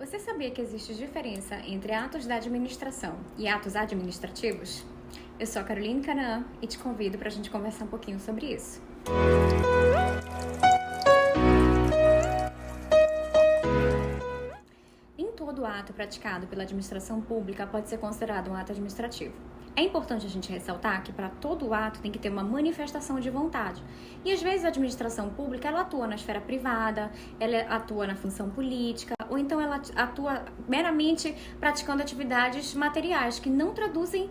Você sabia que existe diferença entre atos da administração e atos administrativos? Eu sou a Caroline Canaã e te convido para a gente conversar um pouquinho sobre isso. Nem todo ato praticado pela administração pública pode ser considerado um ato administrativo. É importante a gente ressaltar que para todo ato tem que ter uma manifestação de vontade. E às vezes a administração pública ela atua na esfera privada, ela atua na função política, ou então ela atua meramente praticando atividades materiais que não traduzem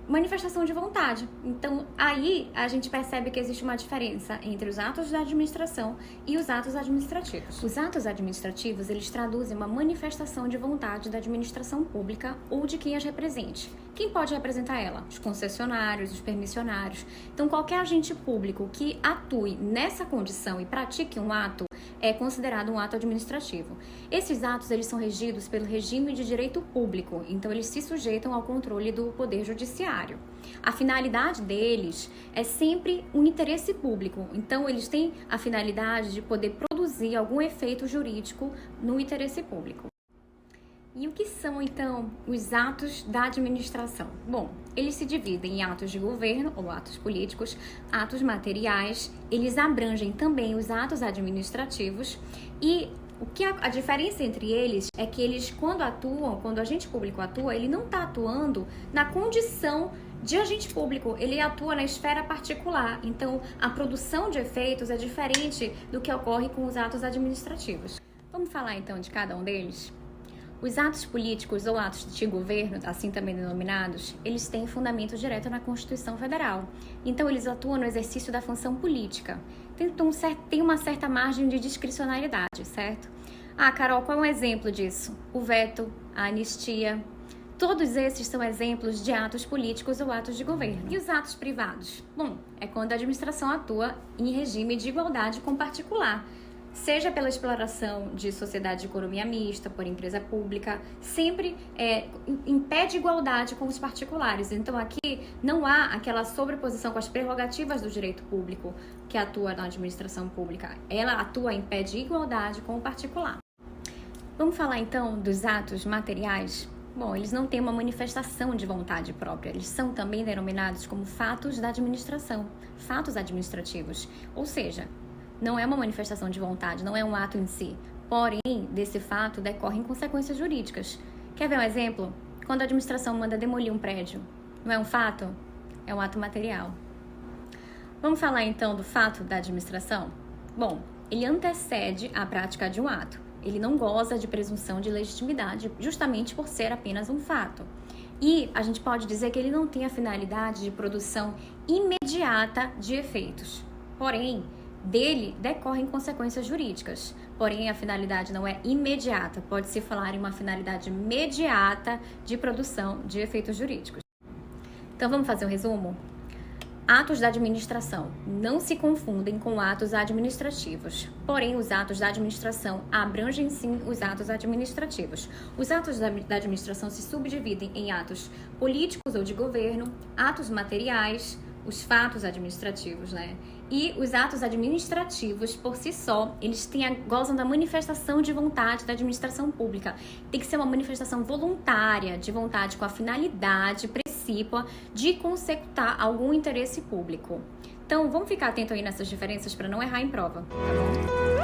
manifestação de vontade. Então aí a gente percebe que existe uma diferença entre os atos da administração e os atos administrativos. Os atos administrativos eles traduzem uma manifestação de vontade da administração pública ou de quem as represente. Quem pode representar ela? Os concessionários, os permissionários. Então, qualquer agente público que atue nessa condição e pratique um ato é considerado um ato administrativo. Esses atos eles são regidos pelo regime de direito público, então eles se sujeitam ao controle do Poder Judiciário. A finalidade deles é sempre um interesse público, então eles têm a finalidade de poder produzir algum efeito jurídico no interesse público. E o que são, então, os atos da administração? Bom, eles se dividem em atos de governo, ou atos políticos, atos materiais, eles abrangem também os atos administrativos e a diferença entre eles é que eles, quando o agente público atua, ele não está atuando na condição de agente público, ele atua na esfera particular. Então, a produção de efeitos é diferente do que ocorre com os atos administrativos. Vamos falar, então, de cada um deles? Os atos políticos ou atos de governo, assim também denominados, eles têm fundamento direto na Constituição Federal. Então, eles atuam no exercício da função política. Tem uma certa margem de discricionariedade, certo? Carol, qual é um exemplo disso? O veto, a anistia. Todos esses são exemplos de atos políticos ou atos de governo. E os atos privados? Bom, é quando a administração atua em regime de igualdade com particular, seja pela exploração de sociedade de economia mista, por empresa pública, sempre impede igualdade com os particulares. Então, aqui não há aquela sobreposição com as prerrogativas do direito público que atua na administração pública. Ela atua, impede igualdade com o particular. Vamos falar, então, dos atos materiais? Bom, eles não têm uma manifestação de vontade própria. Eles são também denominados como fatos da administração, fatos administrativos. Ou seja, não é uma manifestação de vontade, não é um ato em si. Porém, desse fato decorrem consequências jurídicas. Quer ver um exemplo? Quando a administração manda demolir um prédio, não é um fato? É um ato material. Vamos falar então do fato da administração? Bom, ele antecede a prática de um ato. Ele não goza de presunção de legitimidade, justamente por ser apenas um fato. E a gente pode dizer que ele não tem a finalidade de produção imediata de efeitos. Porém, dele decorrem consequências jurídicas. Porém, a finalidade não é imediata. Pode-se falar em uma finalidade imediata de produção de efeitos jurídicos. Então, vamos fazer um resumo? Atos da administração não se confundem com atos administrativos. Porém, os atos da administração abrangem sim os atos administrativos. Os atos da administração se subdividem em atos políticos ou de governo, atos materiais, os fatos administrativos, né? E os atos administrativos, por si só, eles gozam da manifestação de vontade da administração pública. Tem que ser uma manifestação voluntária de vontade com a finalidade precípua de consecutar algum interesse público. Então, vamos ficar atento aí nessas diferenças para não errar em prova, tá bom?